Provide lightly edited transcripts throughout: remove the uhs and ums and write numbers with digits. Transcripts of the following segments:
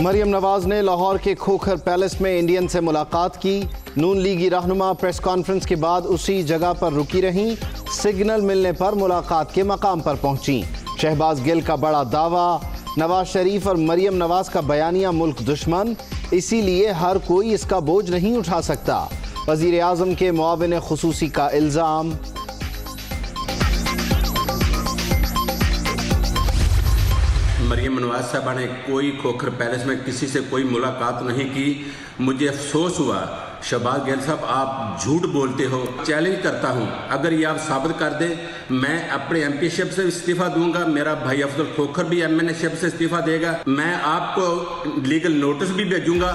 मरियम नवाज ने लाहौर के खोखर पैलेस में इंडियन से मुलाकात की। नून लीगी रहनुमा प्रेस कॉन्फ्रेंस के बाद उसी जगह पर रुकी रहीं। सिग्नल मिलने पर मुलाकात के मकाम पर पहुंची। शहबाज गिल का बड़ा दावा, नवाज शरीफ और मरियम नवाज का बयानिया मुल्क दुश्मन, इसीलिए हर कोई इसका बोझ नहीं उठा सकता। वजीर आजम के मुआविन खुसूसी का इल्जाम। मरियम नवाज साहबा ने कोई खोखर पैलेस में किसी से कोई मुलाकात नहीं की। मुझे अफसोस हुआ। शहबाज गिल साहब, आप झूठ बोलते हो। चैलेंज करता हूं, अगर ये आप साबित कर दे, मैं अपने एमपीशिप से इस्तीफा दूंगा। मेरा भाई अफजल खोखर भी एमएनएशिप से इस्तीफा देगा। मैं आपको लीगल नोटिस भी भेजूंगा।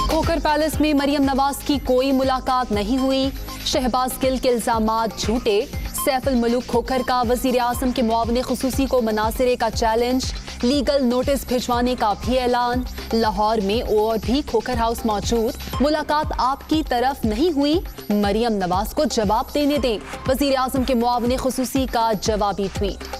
खोखर पैलेस में मरियम नवाज की कोई मुलाकात नहीं हुई। शहबाज गिल के इल्जामात झूठे। सैफुल मुल्क खोखर का वजीर आजम के मुआविन खुसूसी को मनासिरे का चैलेंज। लीगल नोटिस भिजवाने का भी ऐलान। लाहौर में और भी खोखर हाउस मौजूद, मुलाकात आपकी तरफ नहीं हुई। मरियम नवाज को जवाब देने दें। वजीर आजम के मुआविन खुसूसी का जवाबी ट्वीट।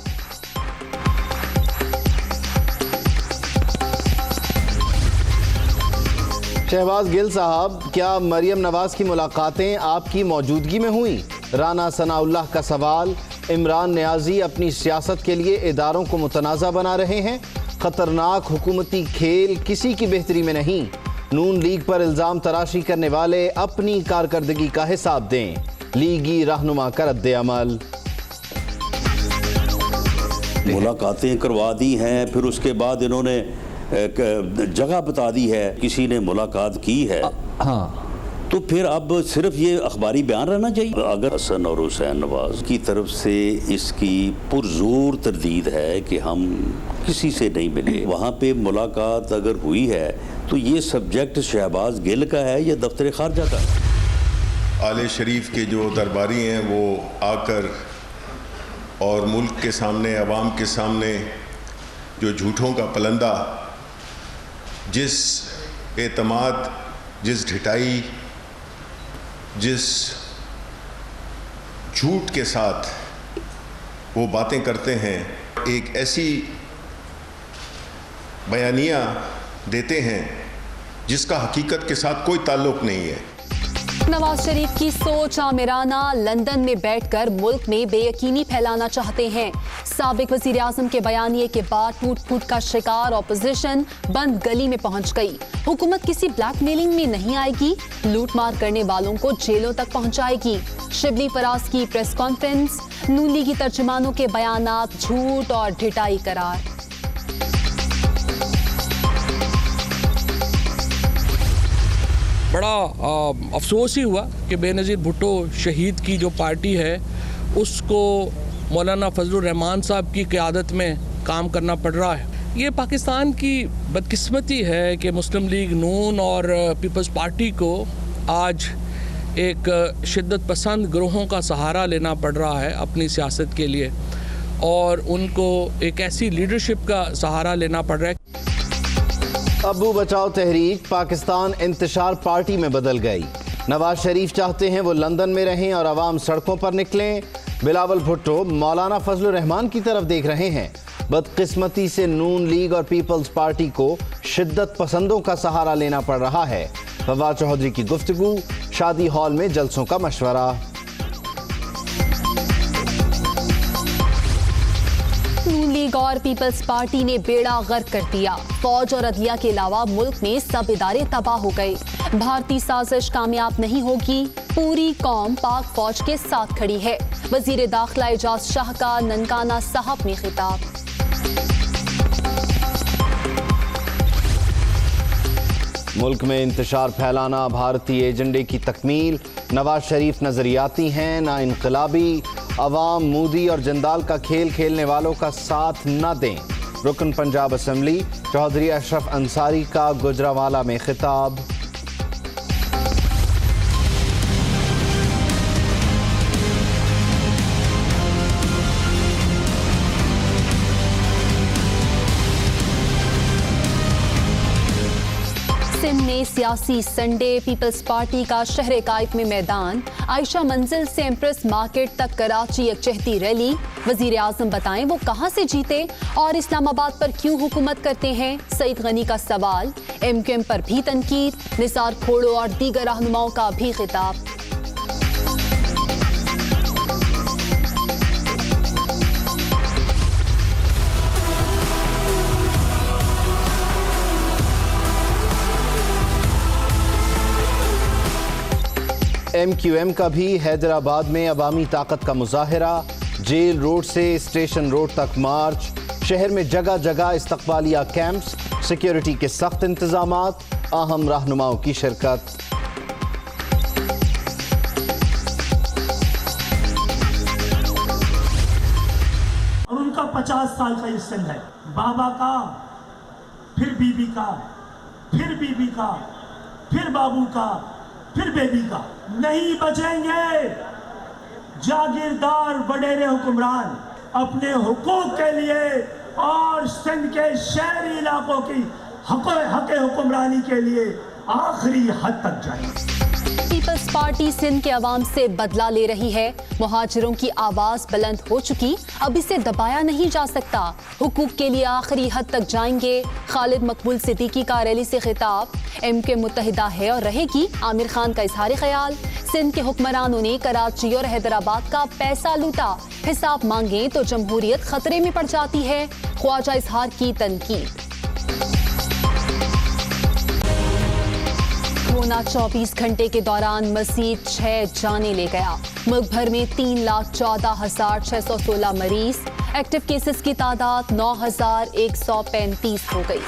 शहबाज गिल साहब, क्या मरियम नवाज की मुलाकातें आपकी मौजूदगी में हुई? राना सनाउल्लाह का सवाल। इमरान नियाजी अपनी सियासत के लिए इदारों को मुतनाज़ा बना रहे हैं। खतरनाक हुकूमती खेल किसी की बेहतरी में नहीं। नून लीग पर इल्ज़ाम तराशी करने वाले अपनी कारकर्दगी का हिसाब दें। लीगी रहनुमा का रद्द अमल। मुलाकातें करवा दी हैं, फिर उसके बाद इन्होंने जगह बता दी है, किसी ने मुलाकात की है। हाँ, तो फिर अब सिर्फ ये अखबारी बयान रहना चाहिए। अगर हसन और हुसैन नवाज की तरफ से इसकी पुरजोर तरदीद है कि हम किसी से नहीं मिले, वहाँ पे मुलाकात अगर हुई है तो ये सब्जेक्ट शहबाज गिल का है या दफ्तर खारजा का? आले शरीफ के जो दरबारी हैं वो आकर और मुल्क के सामने, अवाम के सामने जो झूठों का पलंदा, जिस एतमाद, जिस ढिठाई, जिस झूठ के साथ वो बातें करते हैं, एक ऐसी बयानिया देते हैं जिसका हकीकत के साथ कोई ताल्लुक नहीं है। नवाज शरीफ की सोच आमिराना। लंदन में बैठकर मुल्क में बेयकीनी फैलाना चाहते हैं। साबिक वजीर आजम के बयानिए के बाद टूट फूट का शिकार ऑपोजिशन बंद गली में पहुंच गई। हुकूमत किसी ब्लैकमेलिंग में नहीं आएगी, लूट मार करने वालों को जेलों तक पहुंचाएगी। शिबली फराज की प्रेस कॉन्फ्रेंस। नून लीगी तर्जुमानों के बयानात झूठ और ढिठाई करार। बड़ा अफसोस ही हुआ कि बेनज़ीर भुट्टो शहीद की जो पार्टी है उसको मौलाना फजलुर रहमान साहब की क़यादत में काम करना पड़ रहा है। ये पाकिस्तान की बदकिस्मती है कि मुस्लिम लीग नून और पीपल्स पार्टी को आज एक शिद्दत पसंद ग्रोहों का सहारा लेना पड़ रहा है अपनी सियासत के लिए, और उनको एक ऐसी लीडरशिप का सहारा लेना पड़ रहा है। अबू बचाओ तहरीक पाकिस्तान इंतशार पार्टी में बदल गई। नवाज शरीफ चाहते हैं वो लंदन में रहें और अवाम सड़कों पर निकलें। बिलावल भुट्टो मौलाना फजलुर रहमान की तरफ देख रहे हैं। बदकिस्मती से नून लीग और पीपल्स पार्टी को शिद्दत पसंदों का सहारा लेना पड़ रहा है। फवाद चौधरी की गुफ्तगू। शादी हॉल में जलसों का मशवरा। नून लीग और पीपल्स पार्टी ने बेड़ा गर्क कर दिया। फौज और अदलिया के अलावा मुल्क में सब इदारे तबाह हो गए। भारतीय साजिश कामयाब नहीं होगी। पूरी कौम पाक फौज के साथ खड़ी है। वजीर दाखिला एजाज शाह का ननकाना साहब में खिताब। मुल्क में इंतशार फैलाना भारतीय एजेंडे की तकमील। नवाज शरीफ नजरियाती हैं ना इनकलाबी। अवाम मोदी और जंदाल का खेल खेलने वालों का साथ न दें। रुकन पंजाब असम्बली चौधरी अशरफ अंसारी का गुजरावाला में खिताब। सिंध में सियासी संडे, पीपल्स पार्टी का शहर काइफ में मैदान, आयशा मंजिल से एम्प्रेस मार्केट तक कराची यकजहती रैली। वजीर आजम बताएं वो कहां से जीते और इस्लामाबाद पर क्यों हुकूमत करते हैं, सईद गनी का सवाल। MQM पर भी तनकीद, निसार खोड़ो और दीगर रहनुमाओं का भी खिताब। MQM का भी हैदराबाद में अवामी ताकत का मुजाहरा, जेल रोड से स्टेशन रोड तक मार्च, शहर में जगह जगह इस्तकबालिया कैंप्स, सिक्योरिटी के सख्त इंतजामात, अहम रहनुमाओं की शिरकत। और उनका 50 साल का स्टैंड है, बाबा का, फिर बीबी का, फिर बीबी का, फिर बाबू का, फिर बेबी का। नहीं बचेंगे जागीरदार वडेरे हुक्मरान अपने हुकूक के लिए और सिंध के शहरी इलाकों की हक हुक्मरानी के लिए आखिरी हद तक जाएंगे। पीपल्स पार्टी सिंध के अवाम से बदला ले रही है। मुहाजिरों की आवाज बुलंद हो चुकी, अब इसे दबाया नहीं जा सकता। हुकूक के लिए आखिरी हद तक जाएंगे। खालिद मकबूल सिद्दीकी का रैली से खिताब। MK मुत्तहिदा है और रहेगी, आमिर खान का इजहार ख्याल। सिंध के हुक्मरानों ने कराची और हैदराबाद का पैसा लूटा, हिसाब मांगे तो जमहूरियत खतरे में पड़ जाती है। ख्वाजा इजहार की तनकीद। कोरोना 24 घंटे के दौरान मजीद 6 जाने ले गया। मुल्क भर में 3,14,616 मरीज। एक्टिव केसेस की तादाद 9,135 हो गई।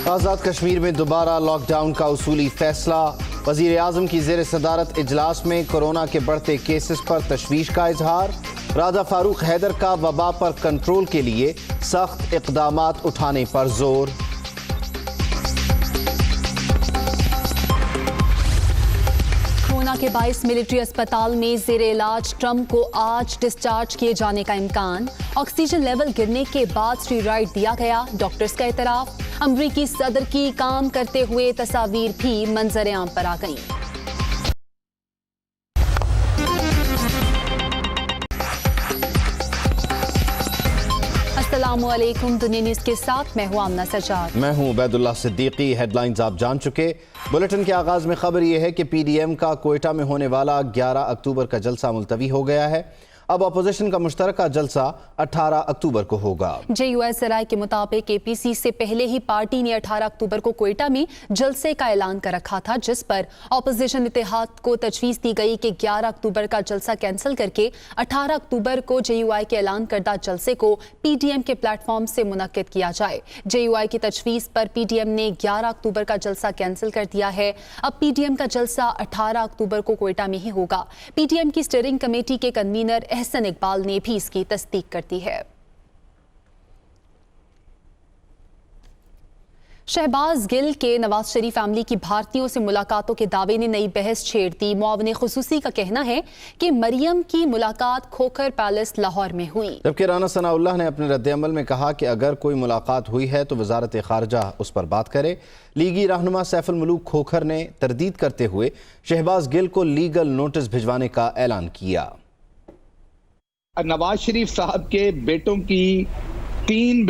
आज़ाद कश्मीर में दोबारा लॉकडाउन का उसूली फैसला। वज़ीर आज़म की ज़ेर सदारत इजलास में कोरोना के बढ़ते केसेस पर तशवीश का इजहार। राजा फारूक हैदर का वबा पर कंट्रोल के लिए सख्त इक़दामात उठाने पर जोर। कोरोना के 22 मिलिट्री अस्पताल में ज़ेरे इलाज ट्रंप को आज डिस्चार्ज किए जाने का इम्कान। ऑक्सीजन लेवल गिरने के बाद स्टीरॉयड दिया गया, डॉक्टर्स का एतराफ़। अमरीकी सदर की काम करते हुए तस्वीर भी मंजर आम पर आ गईं। अस्सलामुअलैकुम, दुनिया न्यूज़ के साथ मैं हूं आमना सजाद। मैं हूं उबैदुल्लाह सिद्दीकी। हेडलाइंस आप जान चुके। बुलेटिन के आगाज में खबर यह है कि PDM का कोयटा में होने वाला 11 अक्टूबर का जलसा मुलतवी हो गया है। अब अपोजिशन का मुश्तरका जलसा 18 अक्टूबर को होगा। JUS राय के मुताबिक APC से पहले ही पार्टी ने 18 अक्टूबर को कोयटा में जलसे का ऐलान कर रखा था, जिस पर अपोजिशन इत्तेहाद को तजवीज़ दी गई कि 11 अक्टूबर का जलसा कैंसिल करके 18 अक्टूबर को JUI के ऐलान करदा जलसे को PDM के प्लेटफॉर्म से मुनक्किद किया जाए। JUI की तजवीज़ पर PDM ने 11 अक्टूबर का जलसा कैंसिल कर दिया है। अब PDM का जलसा 18 अक्टूबर को कोयटा में ही होगा। PDM की स्टीयरिंग कमेटी के कन्वीनर एहसन इकबाल ने भी इसकी तस्दीक कर दी है। शहबाज गिल के नवाज शरीफ फैमिली की भारतीयों से मुलाकातों के दावे ने नई बहस छेड़ दी। मुआविन खुसूसी का कहना है कि मरियम की मुलाकात खोखर पैलेस लाहौर में हुई, जबकि राना सनाउल्लाह ने अपने रद्द-ए-अमल में कहा कि अगर कोई मुलाकात हुई है तो वजारत खारजा उस पर बात करे। लीगी रहनुमा सैफुल मुलूक खोखर ने तरदीद करते हुए शहबाज गिल को लीगल नोटिस भिजवाने का ऐलान किया। नवाज शरीफ साहब के बेटों की तीन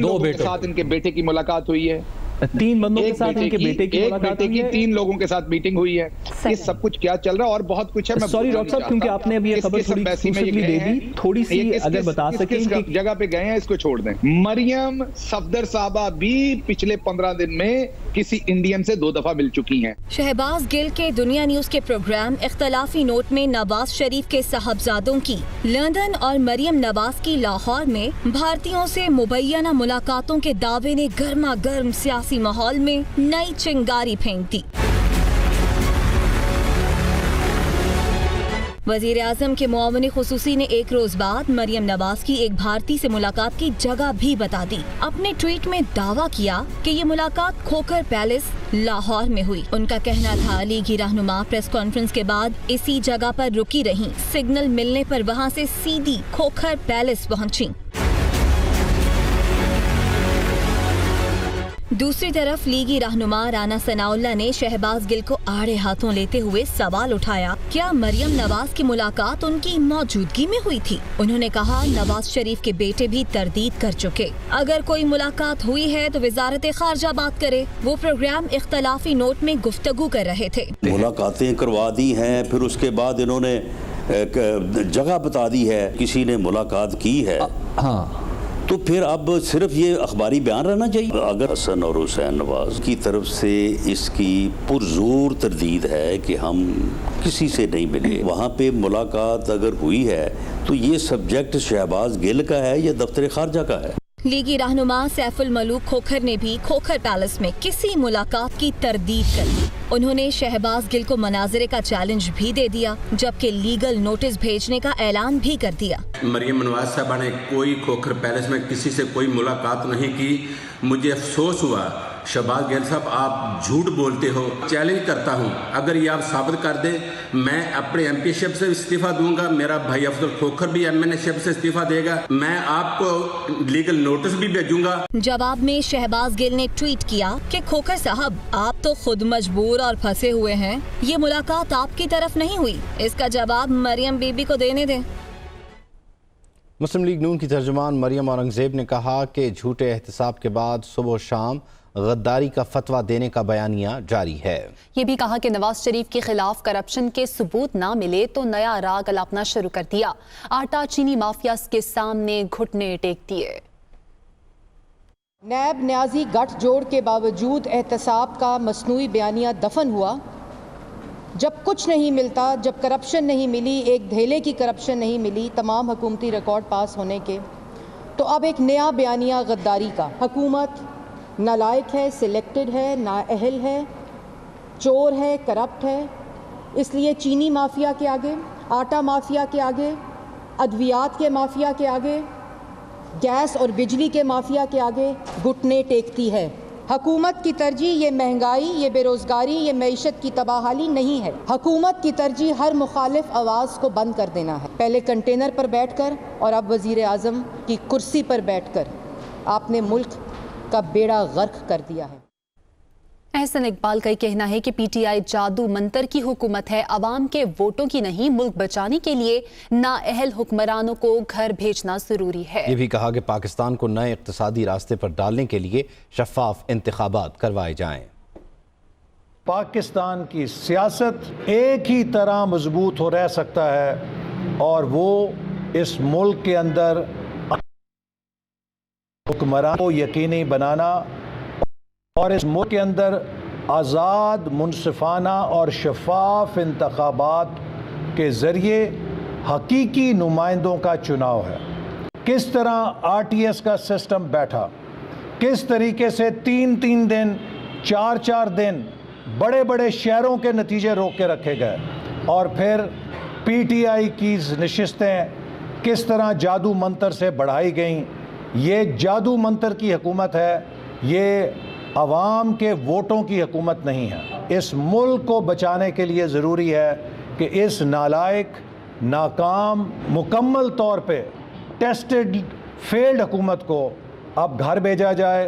लोगों के साथ इनके बेटे की मुलाकात हुई है। 3 बंदों के साथ इनके बेटे की मुलाकात हुई है। 3 लोगों के साथ मीटिंग हुई है। ये सब कुछ क्या चल रहा है और बहुत कुछ है। सॉरी डॉक्टर साहब, क्योंकि आपने अभी ये खबर थोड़ी एक्सक्लूसिवली दे दी, थोड़ी सी अगर बता सकें किस जगह पे गए हैं इसको छोड़ दें। मरियम सफदर साहबा भी पिछले 15 दिन में किसी इंडियन से 2 दफा मिल चुकी हैं। शहबाज गिल के दुनिया न्यूज के प्रोग्राम इख्तलाफी नोट में नवाज शरीफ के साहबजादों की लंदन और मरियम नवाज की लाहौर में भारतीयों से मुबैना मुलाकातों के दावे ने गर्मा गर्म सियासी माहौल में नई चिंगारी फेंक दी। वजीर आजम के मुआविन खुसूसी ने एक रोज बाद मरियम नवाज की एक भारतीय से मुलाकात की जगह भी बता दी। अपने ट्वीट में दावा किया कि ये मुलाकात खोखर पैलेस लाहौर में हुई। उनका कहना था लीगी रहनुमा प्रेस कॉन्फ्रेंस के बाद इसी जगह पर रुकी रहीं। सिग्नल मिलने पर वहां से सीधी खोखर पैलेस पहुंची। दूसरी तरफ लीगी रहनुमा राना सनाउल्लाह ने शहबाज गिल को आड़े हाथों लेते हुए सवाल उठाया, क्या मरियम नवाज की मुलाकात उनकी मौजूदगी में हुई थी? उन्होंने कहा, नवाज शरीफ के बेटे भी तरदीद कर चुके, अगर कोई मुलाकात हुई है तो वजारत खारजा बात करे। वो प्रोग्राम इख्तलाफी नोट में गुफ्तगू कर रहे थे। मुलाकातें करवा दी हैं, फिर उसके बाद इन्होंने जगह बता दी है, किसी ने मुलाकात की है। हाँ, तो फिर अब सिर्फ ये अखबारी बयान रहना चाहिए। अगर हसन और हुसैन नवाज की तरफ से इसकी पुरजोर तरदीद है कि हम किसी से नहीं मिले, वहाँ पे मुलाकात अगर हुई है तो ये सब्जेक्ट शहबाज गिल का है या दफ्तर खारजा का है? लीगी रहनुमा सैफुल मलूक खोखर ने भी खोखर पैलेस में किसी मुलाकात की तरदीद कर दी। उन्होंने शहबाज गिल को मनाजरे का चैलेंज भी दे दिया, जबकि लीगल नोटिस भेजने का ऐलान भी कर दिया। मरियम नवाज साहबा ने कोई खोखर पैलेस में किसी से कोई मुलाकात नहीं की। मुझे अफसोस हुआ, शहबाज गिल साहब आप झूठ बोलते हो। चैलेंज करता हूं, अगर ये आप साबित कर दे, मैं अपने एमपीशिप से इस्तीफा दूंगा, मेरा भाई अफजल खोखर भी एमएनएशिप से इस्तीफा देगा, मैं आपको लीगल नोटिस भी भेजूंगा। जवाब में शहबाज गिल ने ट्वीट किया कि खोखर साहब, आप तो खुद मजबूर और फंसे हुए हैं, ये मुलाकात आपकी तरफ नहीं हुई, इसका जवाब मरियम बीबी को देने दें। मुस्लिम लीग नून की तर्जुमान मरियम औरंगजेब ने कहा कि झूठे एहतसाब के बाद सुबह शाम गद्दारी का फतवा देने का बयानिया जारी है। ये भी कहा कि नवाज शरीफ के खिलाफ करप्शन के सबूत ना मिले तो नया राग अलापना शुरू कर दिया। आटा चीनी माफिया के सामने घुटने टेक दिए। नैब न्याजी गठजोड़ के बावजूद एहतसाब का मसनूई बयानिया दफन हुआ। जब कुछ नहीं मिलता, जब करप्शन नहीं मिली, एक धेले की करप्शन नहीं मिली तमाम हुकूमती रिकॉर्ड पास होने के, तो अब एक नया बयानिया गद्दारी का। हुकूमत नालायक है, सिलेक्टेड है, नाअहल है, चोर है, करप्ट है, इसलिए चीनी माफिया के आगे, आटा माफिया के आगे, अद्वियात के माफिया के आगे, गैस और बिजली के माफिया के आगे घुटने टेकती है। हुकूमत की तरजीह ये महंगाई, ये बेरोज़गारी, ये मईशत की तबाहाली नहीं है। हुकूमत की तरजीह हर मुखालिफ आवाज़ को बंद कर देना है। पहले कंटेनर पर बैठकर और अब वज़ीर आज़म की कुर्सी पर बैठकर आपने मुल्क का बेड़ा गर्क कर दिया है। एहसन इकबाल का कहना है कि पीटीआई जादू मंतर की हुकूमत है, अवाम के वोटों की नहीं। मुल्क बचाने के लिए नाअहल हुक्मरानों को घर भेजना जरूरी है। ये भी कहा कि पाकिस्तान को नए इक्तिसादी रास्ते पर डालने के लिए शफाफ इंतखाबात करवाए जाएं। पाकिस्तान की सियासत एक ही तरह मजबूत हो रह सकता है और वो इस मुल्क के अंदर हुक्मरान को यकीनी बनाना और इस मुल्क के अंदर आज़ाद, मुनसिफाना और शफाफ इंतखाबात के ज़रिए हकीकी नुमाइंदों का चुनाव है। किस तरह आरटीएस का सिस्टम बैठा, किस तरीके से 3-3 दिन, 4-4 दिन बड़े बड़े शहरों के नतीजे रोक के रखे गए और फिर पीटीआई की नशिस्तें किस तरह जादू मंतर से बढ़ाई गईं। ये जादू मंतर की हुकूमत है, ये अवाम के वोटों की हुकूमत नहीं है। इस मुल्क को बचाने के लिए ज़रूरी है कि इस नालायक, नाकाम, मुकम्मल तौर पे टेस्टेड, फेल्ड हुकूमत को अब घर भेजा जाए